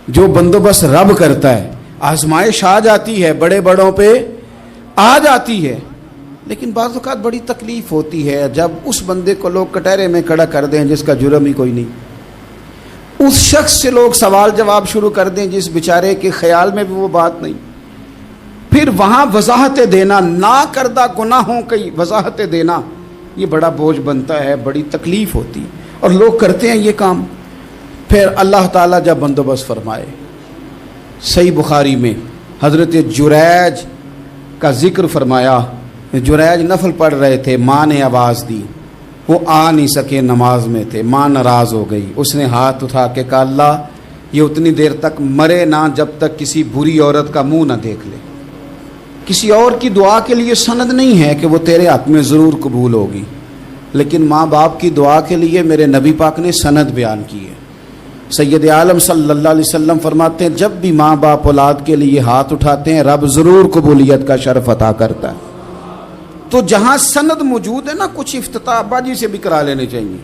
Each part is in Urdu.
جو بندوبست رب کرتا ہے. آزمائش آ جاتی ہے, بڑے بڑوں پہ آ جاتی ہے, لیکن بعض اوقات بڑی تکلیف ہوتی ہے جب اس بندے کو لوگ کٹہرے میں کھڑا کر دیں جس کا جرم ہی کوئی نہیں, اس شخص سے لوگ سوال جواب شروع کر دیں جس بیچارے کے خیال میں بھی وہ بات نہیں. پھر وہاں وضاحتیں دینا, نہ کردہ گناہوں کی وضاحتیں دینا, یہ بڑا بوجھ بنتا ہے, بڑی تکلیف ہوتی, اور لوگ کرتے ہیں یہ کام. پھر اللہ تعالیٰ جب بندوبست فرمائے, صحیح بخاری میں حضرت جریج کا ذکر فرمایا. جریج نفل پڑھ رہے تھے, ماں نے آواز دی, وہ آ نہیں سکے, نماز میں تھے, ماں ناراض ہو گئی. اس نے ہاتھ اٹھا کے کہا اللہ یہ اتنی دیر تک مرے نہ جب تک کسی بری عورت کا منہ نہ دیکھ لے. کسی اور کی دعا کے لیے سند نہیں ہے کہ وہ تیرے حق میں ضرور قبول ہوگی, لیکن ماں باپ کی دعا کے لیے میرے نبی پاک نے سند بیان کی ہے. سید عالم صلی اللہ علیہ وسلم فرماتے ہیں جب بھی ماں باپ اولاد کے لیے ہاتھ اٹھاتے ہیں رب ضرور قبولیت کا شرف عطا کرتا ہے. تو جہاں سند موجود ہے نا, کچھ افتتاح ابا جی سے بھی کرا لینے چاہیے,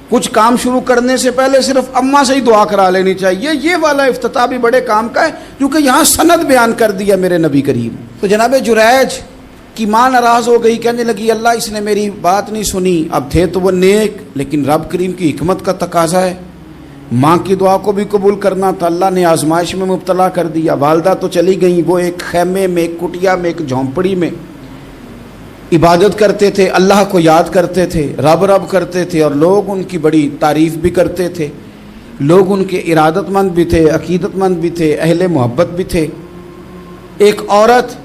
کچھ کام شروع کرنے سے پہلے صرف اماں سے ہی دعا کرا لینی چاہیے. یہ والا افتتاح بھی بڑے کام کا ہے کیونکہ یہاں سند بیان کر دیا میرے نبی کریم. تو جناب جریج کی ماں ناراض ہو گئی, کہنے لگی اللہ اس نے میری بات نہیں سنی. اب تھے تو وہ نیک, لیکن رب کریم کی حکمت کا تقاضا ہے, ماں کی دعا کو بھی قبول کرنا تھا. اللہ نے آزمائش میں مبتلا کر دیا. والدہ تو چلی گئیں, وہ ایک خیمے میں, ایک کٹیا میں, ایک جھونپڑی میں عبادت کرتے تھے, اللہ کو یاد کرتے تھے, رب رب کرتے تھے, اور لوگ ان کی بڑی تعریف بھی کرتے تھے. لوگ ان کے ارادت مند بھی تھے, عقیدت مند بھی تھے, اہل محبت بھی تھے. ایک عورت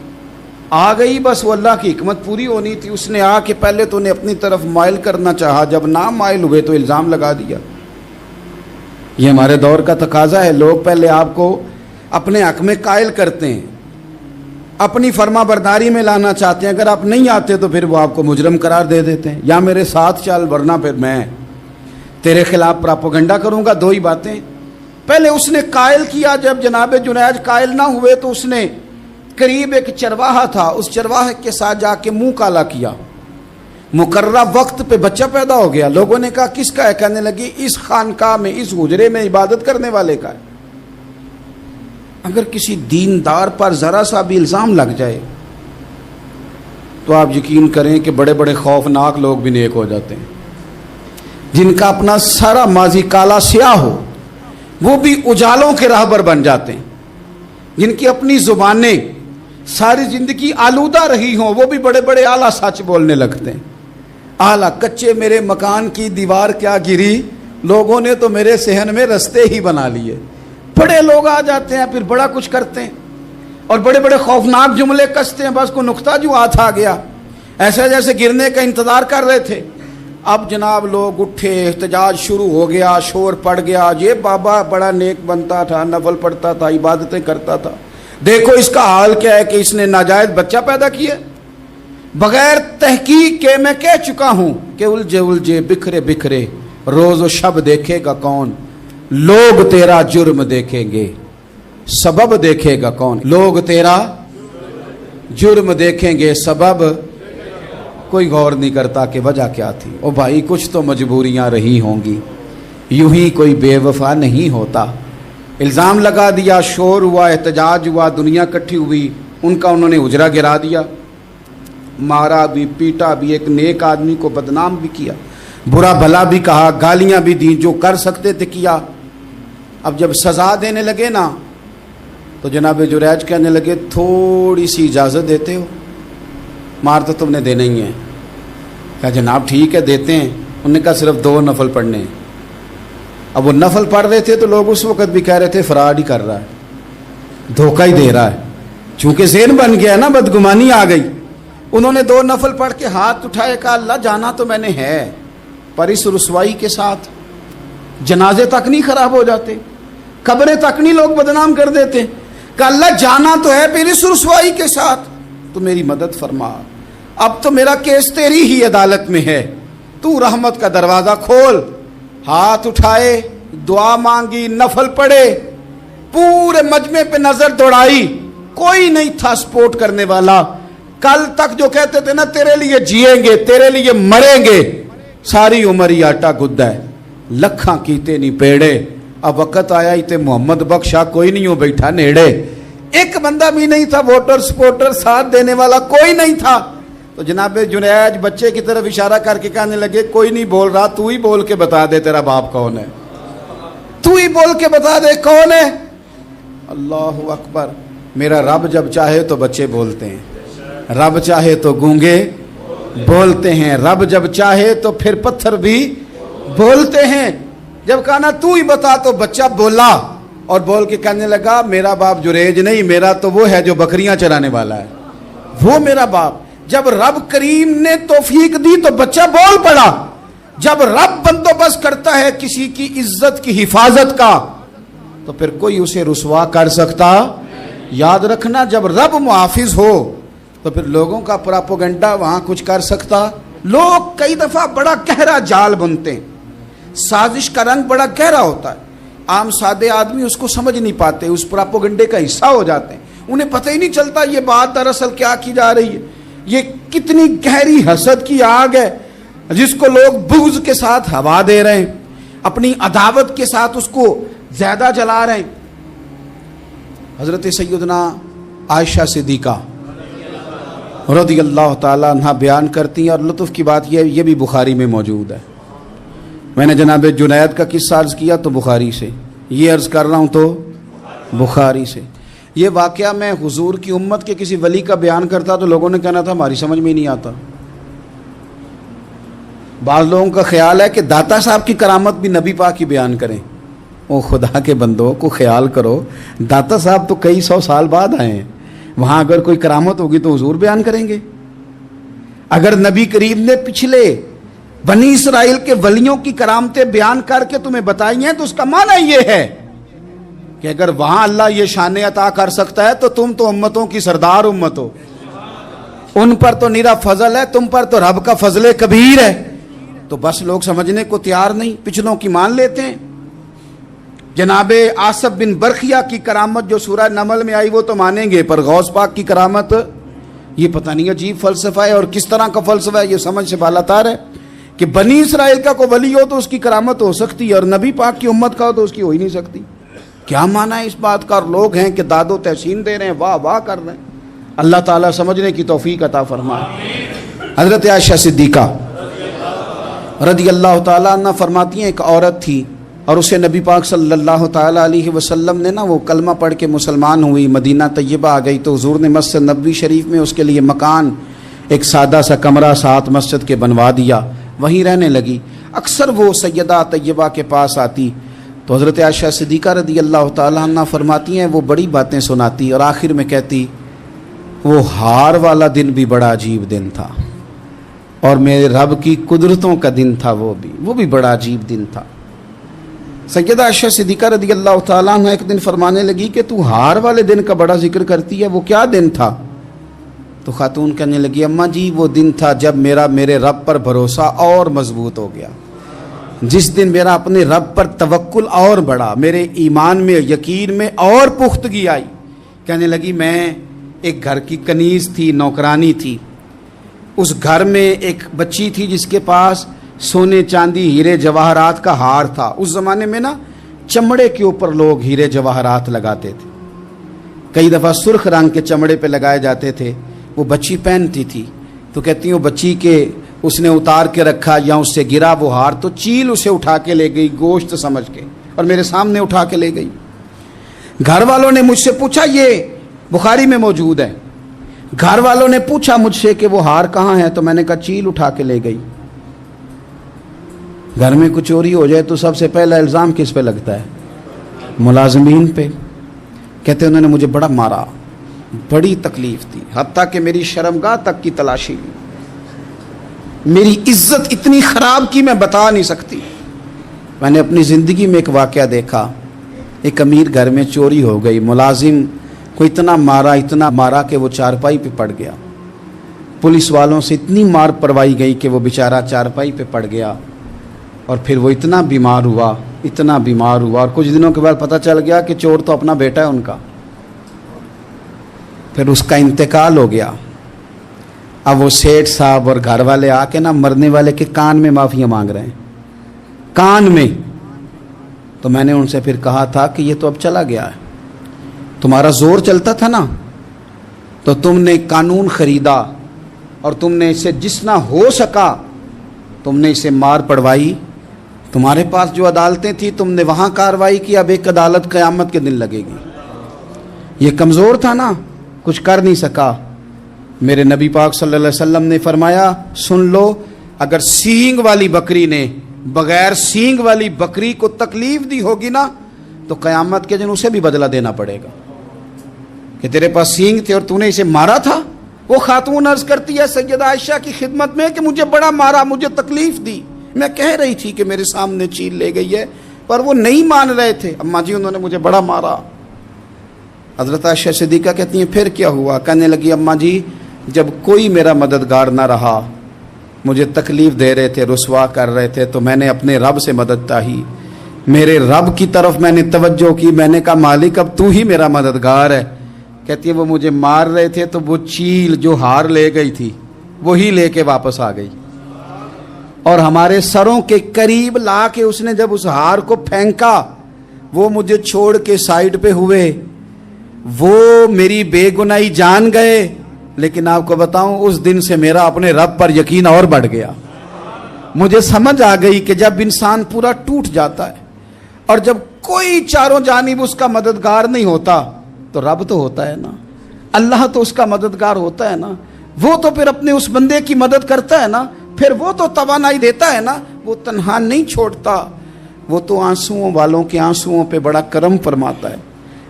آ گئی, بس وہ اللہ کی حکمت پوری ہونی تھی. اس نے آ کے پہلے تو انہیں اپنی طرف مائل کرنا چاہا, جب نہ مائل ہوئے تو الزام لگا دیا. یہ ہمارے دور کا تقاضا ہے, لوگ پہلے آپ کو اپنے حق میں قائل کرتے ہیں, اپنی فرما برداری میں لانا چاہتے ہیں. اگر آپ نہیں آتے تو پھر وہ آپ کو مجرم قرار دے دیتے ہیں, یا میرے ساتھ چل ورنہ پھر میں تیرے خلاف پراپوگنڈا کروں گا. دو ہی باتیں. پہلے اس نے قائل کیا, جب جناب جنید قائل نہ ہوئے تو اس نے قریب ایک چرواہا تھا, اس چرواہے کے ساتھ جا کے منہ کالا کیا. مقررہ وقت پہ بچہ پیدا ہو گیا. لوگوں نے کہا کس کا ہے؟ کہنے لگی اس خانقاہ میں, اس حجرے میں عبادت کرنے والے کا ہے. اگر کسی دیندار پر ذرا سا بھی الزام لگ جائے تو آپ یقین کریں کہ بڑے بڑے خوفناک لوگ بھی نیک ہو جاتے ہیں. جن کا اپنا سارا ماضی کالا سیاہ ہو وہ بھی اجالوں کے راہبر بن جاتے ہیں. جن کی اپنی زبانیں ساری زندگی آلودہ رہی ہوں وہ بھی بڑے بڑے اعلیٰ سچ بولنے لگتے ہیں. اعلیٰ کچے میرے مکان کی دیوار کیا گری, لوگوں نے تو میرے صحن میں رستے ہی بنا لیے. بڑے لوگ آ جاتے ہیں, پھر بڑا کچھ کرتے ہیں اور بڑے بڑے خوفناک جملے کستے ہیں. بس کو نقطہ جو ہاتھ آ گیا, ایسے جیسے گرنے کا انتظار کر رہے تھے. اب جناب لوگ اٹھے, احتجاج شروع ہو گیا, شور پڑ گیا. یہ بابا بڑا نیک بنتا تھا, نفل پڑھتا تھا, عبادتیں کرتا تھا, دیکھو اس کا حال کیا ہے کہ اس نے ناجائز بچہ پیدا کیا. بغیر تحقیق کے میں کہہ چکا ہوں کہ الجھے الجھے بکھرے بکھرے روز و شب دیکھے گا کون, لوگ تیرا جرم دیکھیں گے, سبب دیکھے گا کون. لوگ تیرا جرم دیکھیں گے, سبب کوئی غور نہیں کرتا کہ وجہ کیا تھی. او بھائی کچھ تو مجبوریاں رہی ہوں گی, یوں ہی کوئی بے وفا نہیں ہوتا. الزام لگا دیا, شور ہوا, احتجاج ہوا, دنیا کٹھی ہوئی, ان کا انہوں نے اجرا گرا دیا, مارا بھی, پیٹا بھی, ایک نیک آدمی کو بدنام بھی کیا, برا بھلا بھی کہا, گالیاں بھی دی, جو کر سکتے تھے کیا. اب جب سزا دینے لگے نا تو جناب جریج کہنے لگے تھوڑی سی اجازت دیتے ہو, مار تو تم نے دینا ہی ہے. کہا جناب ٹھیک ہے دیتے ہیں. انہوں نے کہا صرف 2 نفل پڑھنے ہیں. اب وہ نفل پڑھ رہے تھے تو لوگ اس وقت بھی کہہ رہے تھے فراڈ ہی کر رہا ہے, دھوکہ ہی دے رہا ہے. چونکہ ذہن بن گیا نا, بدگمانی آ گئی. انہوں نے 2 نفل پڑھ کے ہاتھ اٹھائے, کہا اللہ جانا تو میں نے ہے, پر اس رسوائی کے ساتھ جنازے تک نہیں خراب ہو جاتے, قبریں تک نہیں لوگ بدنام کر دیتے. کہ اللہ جانا تو ہے پھر اس رسوائی کے ساتھ, تو میری مدد فرما. اب تو میرا کیس تیری ہی عدالت میں ہے, تو رحمت کا دروازہ کھول. ہاتھ اٹھائے, دعا مانگی, نفل پڑھے, پورے مجمع پہ نظر دوڑائی, کوئی نہیں تھا سپورٹ کرنے والا. کل تک جو کہتے تھے نا تیرے لیے جیئیں گے, تیرے لیے مریں گے, ساری عمر ہی آٹا گدا ہے. لکھاں کیتے نہیں پیڑے, اب وقت آیا ہی تے محمد بخشا کوئی نہیں ہو بیٹھا نیڑے, ایک بندہ بھی نہیں تھا, ووٹر سپورٹر ساتھ دینے والا کوئی نہیں تھا. تو جناب جنید بچے کی طرف اشارہ کر کے کہنے لگے کوئی نہیں بول رہا, تو ہی بول کے بتا دے تیرا باپ کون ہے, تو ہی بول کے بتا دے کون ہے. اللہ اکبر. میرا رب جب چاہے تو بچے بولتے ہیں, رب چاہے تو گونگے بولتے ہیں, رب جب چاہے تو پھر پتھر بھی بولتے ہیں. جب کہا نا تو ہی بتا تو بچہ بولا اور بول کے کہنے لگا میرا باپ جریج نہیں, میرا تو وہ ہے جو بکریاں چرانے والا ہے, وہ میرا باپ. جب رب کریم نے توفیق دی تو بچہ بول پڑا. جب رب بندوبست کرتا ہے کسی کی عزت کی حفاظت کا تو پھر کوئی اسے رسوا کر سکتا. یاد رکھنا جب رب محافظ ہو تو پھر لوگوں کا پراپوگنڈا وہاں کچھ کر سکتا. لوگ کئی دفعہ بڑا گہرا جال بنتے ہیں, سازش کا رنگ بڑا گہرا ہوتا ہے, عام سادے آدمی اس کو سمجھ نہیں پاتے, اس پراپوگنڈے کا حصہ ہو جاتے ہیں, انہیں پتہ ہی نہیں چلتا یہ بات دراصل کیا کی جا رہی ہے. یہ کتنی گہری حسد کی آگ ہے جس کو لوگ بغض کے ساتھ ہوا دے رہے ہیں, اپنی عداوت کے ساتھ اس کو زیادہ جلا رہے ہیں. حضرت سیدنا عائشہ صدیقہ رضی اللہ تعالیٰ عنہ بیان کرتی ہیں, اور لطف کی بات یہ بھی بخاری میں موجود ہے. میں نے جناب جنید کا قصہ عرض کیا تو بخاری سے, یہ عرض کر رہا ہوں تو بخاری سے. یہ واقعہ میں حضور کی امت کے کسی ولی کا بیان کرتا تو لوگوں نے کہنا تھا ہماری سمجھ میں ہی نہیں آتا. بعض لوگوں کا خیال ہے کہ داتا صاحب کی کرامت بھی نبی پاک کی بیان کریں. او خدا کے بندوں کو خیال کرو, داتا صاحب تو کئی سو سال بعد آئے ہیں, وہاں اگر کوئی کرامت ہوگی تو حضور بیان کریں گے. اگر نبی کریم نے پچھلے بنی اسرائیل کے ولیوں کی کرامتیں بیان کر کے تمہیں بتائی ہیں تو اس کا معنی یہ ہے کہ اگر وہاں اللہ یہ شان عطا کر سکتا ہے تو تم تو امتوں کی سردار امت ہو, ان پر تو نیرا فضل ہے, تم پر تو رب کا فضل کبیر ہے. تو بس لوگ سمجھنے کو تیار نہیں, پچھلوں کی مان لیتے ہیں. جناب آصف بن برخیہ کی کرامت جو سورہ نمل میں آئی وہ تو مانیں گے, پر غوث پاک کی کرامت یہ پتہ نہیں عجیب فلسفہ ہے, اور کس طرح کا فلسفہ ہے یہ سمجھ سے بالاتر ہے کہ بنی اسرائیل کا کوئی ولی ہو تو اس کی کرامت ہو سکتی ہے اور نبی پاک کی امت کا ہو تو اس کی ہو ہی نہیں سکتی. کیا معنی ہے اس بات کا؟ اور لوگ ہیں کہ داد و تحسین دے رہے ہیں, واہ واہ کر رہے ہیں. اللہ تعالیٰ سمجھنے کی توفیق عطا فرمائے. حضرت عائشہ صدیقہ رضی اللہ تعالیٰ عنہ فرماتی ہیں ایک عورت تھی اور اسے نبی پاک صلی اللہ تعالیٰ علیہ وسلم نے وہ کلمہ پڑھ کے مسلمان ہوئی, مدینہ طیبہ آ گئی تو حضور نے مسجد نبوی شریف میں اس کے لیے مکان, ایک سادہ سا کمرہ ساتھ مسجد کے بنوا دیا, وہیں رہنے لگی. اکثر وہ سیدہ طیبہ کے پاس آتی تو حضرت عائشہ صدیقہ رضی اللہ تعالیٰ عنہ فرماتی ہیں وہ بڑی باتیں سناتی اور آخر میں کہتی وہ ہار والا دن بھی بڑا عجیب دن تھا اور میرے رب کی قدرتوں کا دن تھا, وہ بھی بڑا عجیب دن تھا. سیدہ عائشہ صدیقہ رضی اللہ تعالیٰ عنہ ایک دن فرمانے لگی کہ تو ہار والے دن کا بڑا ذکر کرتی ہے, وہ کیا دن تھا؟ تو خاتون کہنے لگی اماں جی وہ دن تھا جب میرے رب پر بھروسہ اور مضبوط ہو گیا, جس دن میرا اپنے رب پر توکل اور بڑھا, میرے ایمان میں یقین میں اور پختگی آئی. کہنے لگی میں ایک گھر کی کنیز تھی, نوکرانی تھی, اس گھر میں ایک بچی تھی جس کے پاس سونے چاندی ہیرے جواہرات کا ہار تھا. اس زمانے میں چمڑے کے اوپر لوگ ہیرے جواہرات لگاتے تھے, کئی دفعہ سرخ رنگ کے چمڑے پہ لگائے جاتے تھے. وہ بچی پہنتی تھی تو کہتی ہیں وہ بچی کے اس نے اتار کے رکھا یا اس سے گرا وہ ہار تو چیل اسے اٹھا کے لے گئی گوشت سمجھ کے اور میرے سامنے اٹھا کے لے گئی. گھر والوں نے مجھ سے پوچھا, یہ بخاری میں موجود ہے, گھر والوں نے پوچھا مجھ سے کہ وہ ہار کہاں ہے, تو میں نے کہا چیل اٹھا کے لے گئی. گھر میں کچھ چوری ہو جائے تو سب سے پہلا الزام کس پہ لگتا ہے؟ ملازمین پہ. کہتے انہوں نے مجھے بڑا مارا, بڑی تکلیف تھی, حتیٰ کہ میری شرمگاہ تک کی تلاشی لی, میری عزت اتنی خراب کی میں بتا نہیں سکتی. میں نے اپنی زندگی میں ایک واقعہ دیکھا, ایک امیر گھر میں چوری ہو گئی, ملازم کو اتنا مارا کہ وہ چارپائی پہ پڑ گیا. پولیس والوں سے اتنی مار پروائی گئی کہ وہ بیچارہ چارپائی پہ پڑ گیا اور پھر وہ اتنا بیمار ہوا اور کچھ دنوں کے بعد پتہ چل گیا کہ چور تو اپنا بیٹا ہے ان کا. پھر اس کا انتقال ہو گیا. اب وہ سیٹھ صاحب اور گھر والے آ کے مرنے والے کے کان میں معافیاں مانگ رہے ہیں, کان میں. تو میں نے ان سے پھر کہا تھا کہ یہ تو اب چلا گیا ہے، تمہارا زور چلتا تھا نا، تو تم نے قانون خریدا اور تم نے اسے جتنا ہو سکا تم نے اسے مار پڑوائی، تمہارے پاس جو عدالتیں تھیں تم نے وہاں کارروائی کی، اب ایک عدالت قیامت کے دن لگے گی۔ یہ کمزور تھا نا، کچھ کر نہیں سکا۔ میرے نبی پاک صلی اللہ علیہ وسلم نے فرمایا سن لو، اگر سینگ والی بکری نے بغیر سینگ والی بکری کو تکلیف دی ہوگی نا تو قیامت کے دن اسے بھی بدلہ دینا پڑے گا کہ تیرے پاس سینگ تھے اور تو نے اسے مارا تھا۔ وہ خاتون عرض کرتی ہے سیدہ عائشہ کی خدمت میں کہ مجھے بڑا مارا، مجھے تکلیف دی، میں کہہ رہی تھی کہ میرے سامنے چیل لے گئی ہے پر وہ نہیں مان رہے تھے، اماں جی انہوں نے مجھے بڑا مارا۔ حضرت عائشہ صدیقہ کہتی ہیں پھر کیا ہوا؟ کہنے لگی اماں جی جب کوئی میرا مددگار نہ رہا، مجھے تکلیف دے رہے تھے، رسوا کر رہے تھے، تو میں نے اپنے رب سے مدد چاہی، میرے رب کی طرف میں نے توجہ کی، میں نے کہا مالک اب تو ہی میرا مددگار ہے۔ کہتی ہے وہ مجھے مار رہے تھے تو وہ چیل جو ہار لے گئی تھی وہی لے کے واپس آ گئی، اور ہمارے سروں کے قریب لا کے اس نے جب اس ہار کو پھینکا وہ مجھے چھوڑ کے سائیڈ پہ ہوئے، وہ میری بے گناہی جان گئے، لیکن آپ کو بتاؤں اس دن سے میرا اپنے رب پر یقین اور بڑھ گیا۔ مجھے سمجھ آ گئی کہ جب انسان پورا ٹوٹ جاتا ہے اور جب کوئی چاروں جانب اس کا مددگار نہیں ہوتا تو رب تو ہوتا ہے نا، اللہ تو اس کا مددگار ہوتا ہے نا، وہ تو پھر اپنے اس بندے کی مدد کرتا ہے نا، پھر وہ تو توانائی دیتا ہے نا، وہ تنہا نہیں چھوڑتا، وہ تو آنسوؤں والوں کے آنسوؤں پہ بڑا کرم فرماتا ہے،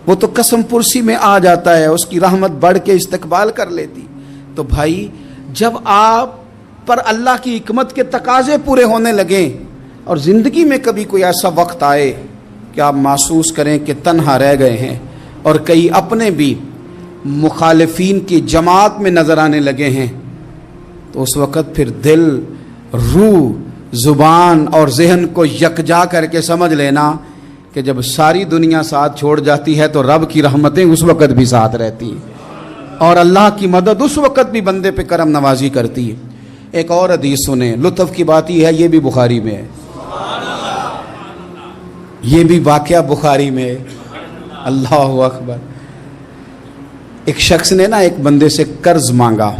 وہ تو قسم پرسی میں آ جاتا ہے، اس کی رحمت بڑھ کے استقبال کر لیتی۔ تو بھائی جب آپ پر اللہ کی حکمت کے تقاضے پورے ہونے لگیں اور زندگی میں کبھی کوئی ایسا وقت آئے کہ آپ محسوس کریں کہ تنہا رہ گئے ہیں اور کئی اپنے بھی مخالفین کی جماعت میں نظر آنے لگے ہیں، تو اس وقت پھر دل، روح، زبان اور ذہن کو یکجا کر کے سمجھ لینا کہ جب ساری دنیا ساتھ چھوڑ جاتی ہے تو رب کی رحمتیں اس وقت بھی ساتھ رہتی ہیں اور اللہ کی مدد اس وقت بھی بندے پہ کرم نوازی کرتی ہے۔ ایک اور حدیث سنیں، لطف کی بات یہ ہے یہ بھی بخاری میں ہے، یہ بھی واقعہ بخاری میں ہے۔ اللہ اکبر۔ ایک شخص نے نا ایک بندے سے قرض مانگا،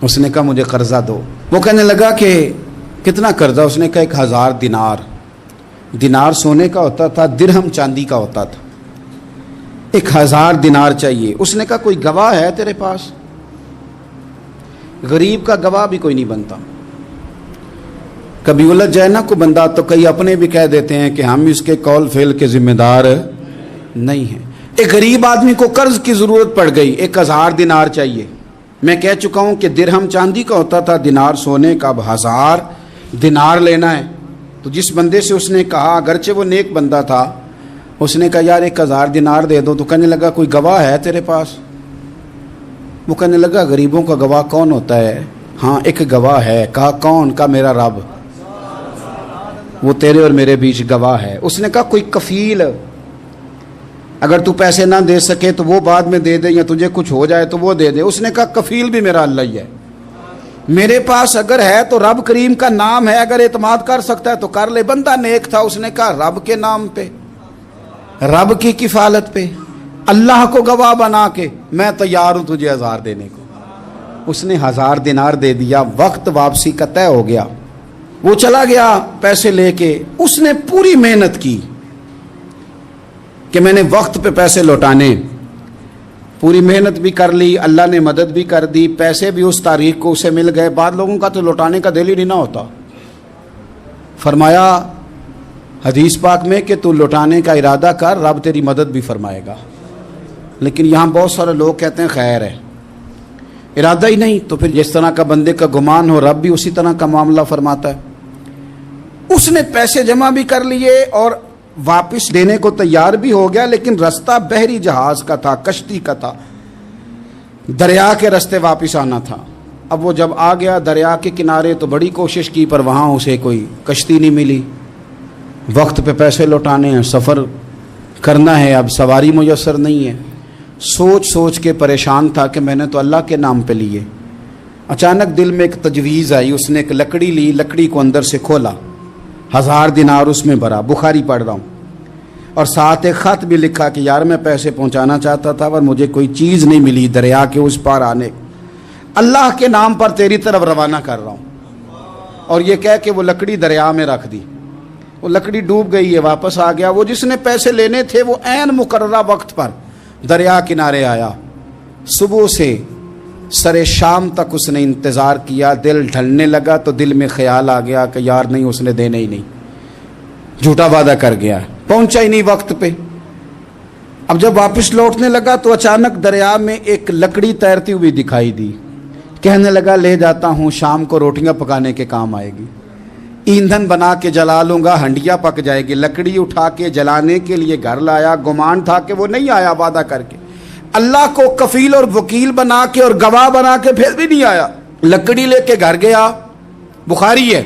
اس نے کہا مجھے قرضہ دو، وہ کہنے لگا کہ کتنا قرضہ؟ اس نے کہا 1000 دینار۔ دینار سونے کا ہوتا تھا، درہم چاندی کا ہوتا تھا، 1000 دینار چاہیے۔ اس نے کہا کوئی گواہ ہے تیرے پاس؟ غریب کا گواہ بھی کوئی نہیں بنتا، کبھی الجھ جائے نا کوئی بندہ تو کئی اپنے بھی کہہ دیتے ہیں کہ ہم اس کے قول فعل کے ذمہ دار نہیں ہیں۔ ایک غریب آدمی کو قرض کی ضرورت پڑ گئی، 1000 دینار چاہیے۔ میں کہہ چکا ہوں کہ درہم چاندی کا ہوتا تھا، دینار سونے کا، اب 1000 دینار لینا ہے۔ تو جس بندے سے اس نے کہا، اگرچہ وہ نیک بندہ تھا، اس نے کہا یار 1000 دینار دے دو، تو کہنے لگا کوئی گواہ ہے تیرے پاس؟ وہ کہنے لگا غریبوں کا گواہ کون ہوتا ہے؟ ہاں ایک گواہ ہے۔ کہا کون؟ کہا میرا رب، وہ تیرے اور میرے بیچ گواہ ہے۔ اس نے کہا کوئی کفیل، اگر تو پیسے نہ دے سکے تو وہ بعد میں دے دے، یا تجھے کچھ ہو جائے تو وہ دے دے۔ اس نے کہا کفیل بھی میرا اللہ ہی ہے، میرے پاس اگر ہے تو رب کریم کا نام ہے، اگر اعتماد کر سکتا ہے تو کر لے۔ بندہ نیک تھا، اس نے کہا رب کے نام پہ، رب کی کفالت پہ، اللہ کو گواہ بنا کے میں تیار ہوں تجھے 1000 دینے کو۔ اس نے 1000 دینار دے دیا، وقت واپسی کا طے ہو گیا، وہ چلا گیا پیسے لے کے۔ اس نے پوری محنت کی کہ میں نے وقت پہ پیسے لوٹانے، پوری محنت بھی کر لی، اللہ نے مدد بھی کر دی، پیسے بھی اس تاریخ کو اسے مل گئے۔ بعض لوگوں کا تو لوٹانے کا دل ہی نہیں ہوتا۔ فرمایا حدیث پاک میں کہ تو لوٹانے کا ارادہ کر، رب تیری مدد بھی فرمائے گا۔ لیکن یہاں بہت سارے لوگ کہتے ہیں خیر ہے، ارادہ ہی نہیں، تو پھر جس طرح کا بندے کا گمان ہو رب بھی اسی طرح کا معاملہ فرماتا ہے۔ اس نے پیسے جمع بھی کر لیے اور واپس دینے کو تیار بھی ہو گیا، لیکن رستہ بحری جہاز کا تھا، کشتی کا تھا، دریا کے رستے واپس آنا تھا۔ اب وہ جب آ گیا دریا کے کنارے تو بڑی کوشش کی، پر وہاں اسے کوئی کشتی نہیں ملی۔ وقت پہ پیسے لوٹانے ہیں، سفر کرنا ہے، اب سواری میسر نہیں ہے۔ سوچ سوچ کے پریشان تھا کہ میں نے تو اللہ کے نام پہ لیے۔ اچانک دل میں ایک تجویز آئی، اس نے ایک لکڑی لی، لکڑی کو اندر سے کھولا، 1000 دینار اس میں بھرا، بخاری پڑھ رہا ہوں، اور ساتھ ایک خط بھی لکھا کہ یار میں پیسے پہنچانا چاہتا تھا پر مجھے کوئی چیز نہیں ملی دریا کے اس پار آنے، اللہ کے نام پر تیری طرف روانہ کر رہا ہوں. اور یہ کہہ کہ وہ لکڑی دریا میں رکھ دی. وہ لکڑی ڈوب گئی ہے، واپس آ گیا. وہ جس نے پیسے لینے تھے وہ عین مقررہ وقت پر دریا کنارے آیا. صبح سے سر شام تک اس نے انتظار کیا. دل ڈھلنے لگا تو دل میں خیال آ گیا کہ یار نہیں، اس نے دینے ہی نہیں، جھوٹا وعدہ کر گیا، پہنچا ہی نہیں وقت پہ. اب جب واپس لوٹنے لگا تو اچانک دریا میں ایک لکڑی تیرتی ہوئی دکھائی دی. کہنے لگا لے جاتا ہوں، شام کو روٹیاں پکانے کے کام آئے گی، ایندھن بنا کے جلا لوں گا، ہنڈیا پک جائے گی. لکڑی اٹھا کے جلانے کے لیے گھر لایا. گمان تھا کہ وہ نہیں آیا وعدہ کر کے، اللہ کو کفیل اور وکیل بنا کے اور گواہ بنا کے پھر بھی نہیں آیا. لکڑی لے کے گھر گیا، بخاری ہے،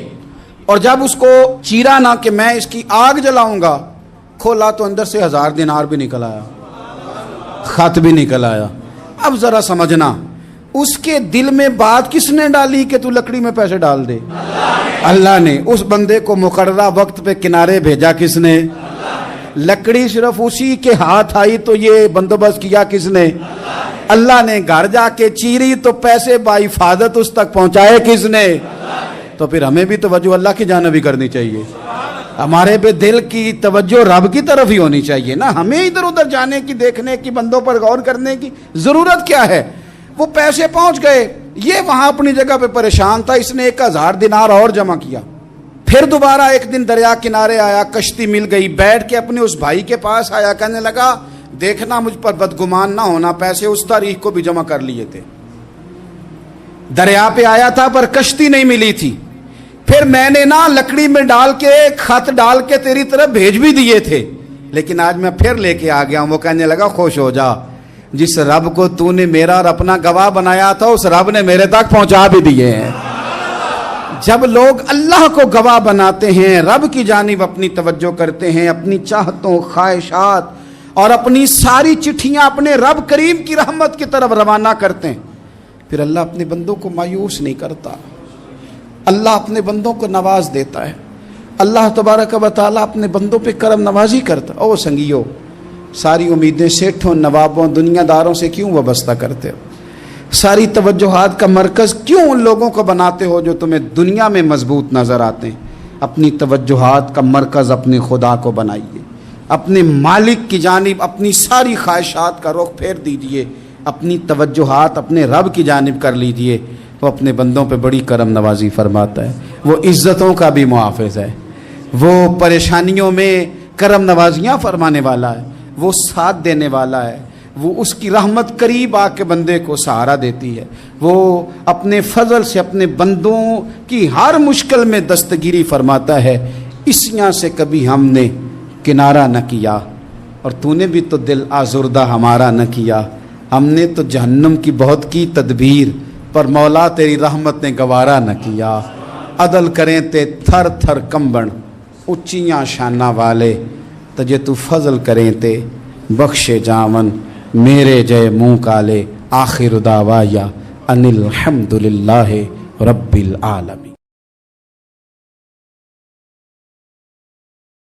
اور جب اس کو چیرا نہ کہ میں اس کی آگ جلاؤں گا، کھولا تو اندر سے 1000 دینار بھی نکل آیا، خط بھی نکل آیا. اب ذرا سمجھنا، اس کے دل میں بات کس نے ڈالی کہ تو لکڑی میں پیسے ڈال دے؟ اللہ نے. اس بندے کو مقررہ وقت پہ کنارے بھیجا کس نے؟ لکڑی صرف اسی کے ہاتھ آئی تو یہ بندوبست کیا کس نے؟ اللہ نے. گھر جا کے چیری تو پیسے بحفاظت اس تک پہنچائے کس نے؟ تو پھر ہمیں بھی توجہ اللہ کی جانب ہی کرنی چاہیے. ہمارے پہ دل کی توجہ رب کی طرف ہی ہونی چاہیے نا. ہمیں ادھر ادھر جانے کی، دیکھنے کی، بندوں پر غور کرنے کی ضرورت کیا ہے؟ وہ پیسے پہنچ گئے، یہ وہاں اپنی جگہ پہ پریشان تھا. اس نے 1000 دینار اور جمع کیا. پھر دوبارہ ایک دن دریا کنارے آیا، کشتی مل گئی، بیٹھ کے اپنے اس بھائی کے پاس آیا. کہنے لگا دیکھنا مجھ پر بدگمان نہ ہونا، پیسے اس تاریخ کو بھی جمع کر لیے تھے. دریا پہ آیا تھا پر کشتی نہیں ملی تھی. پھر میں نے نا لکڑی میں ڈال کے خط ڈال کے تیری طرف بھیج بھی دیے تھے، لیکن آج میں پھر لے کے آ گیا ہوں. وہ کہنے لگا خوش ہو جا، جس رب کو تو نے میرا اور اپنا گواہ بنایا تھا اس رب نے میرے تک پہنچا بھی دیے ہیں. جب لوگ اللہ کو گواہ بناتے ہیں، رب کی جانب اپنی توجہ کرتے ہیں، اپنی چاہتوں، خواہشات اور اپنی ساری چٹھیاں اپنے رب کریم کی رحمت کی طرف روانہ کرتے ہیں، پھر اللہ اپنے بندوں کو مایوس نہیں کرتا. اللہ اپنے بندوں کو نواز دیتا ہے. اللہ تبارک و تعالیٰ اپنے بندوں پہ کرم نوازی کرتا. او سنگیو، ساری امیدیں سیٹھوں، نوابوں، دنیا داروں سے کیوں وابستہ کرتے ہو؟ ساری توجہات کا مرکز کیوں ان لوگوں کو بناتے ہو جو تمہیں دنیا میں مضبوط نظر آتے ہیں؟ اپنی توجہات کا مرکز اپنے خدا کو بنائیے، اپنے مالک کی جانب اپنی ساری خواہشات کا رخ پھیر دیجئے، اپنی توجہات اپنے رب کی جانب کر لیجئے. وہ اپنے بندوں پہ بڑی کرم نوازی فرماتا ہے. وہ عزتوں کا بھی محافظ ہے، وہ پریشانیوں میں کرم نوازیاں فرمانے والا ہے، وہ ساتھ دینے والا ہے. وہ اس کی رحمت قریب آ کے بندے کو سہارا دیتی ہے. وہ اپنے فضل سے اپنے بندوں کی ہر مشکل میں دستگیری فرماتا ہے. اسیاں سے کبھی ہم نے کنارہ نہ کیا، اور تو نے بھی تو دل آزردہ ہمارا نہ کیا. ہم نے تو جہنم کی بہت کی تدبیر، پر مولا تیری رحمت نے گوارا نہ کیا. عدل کریں تے تھر تھر کمبن، اچیاں شانہ والے تجھے تو فضل کریں تے بخشے جاون. میرے جے منہ کالے، آخر دعوایا ان الحمد للہ رب العالمین.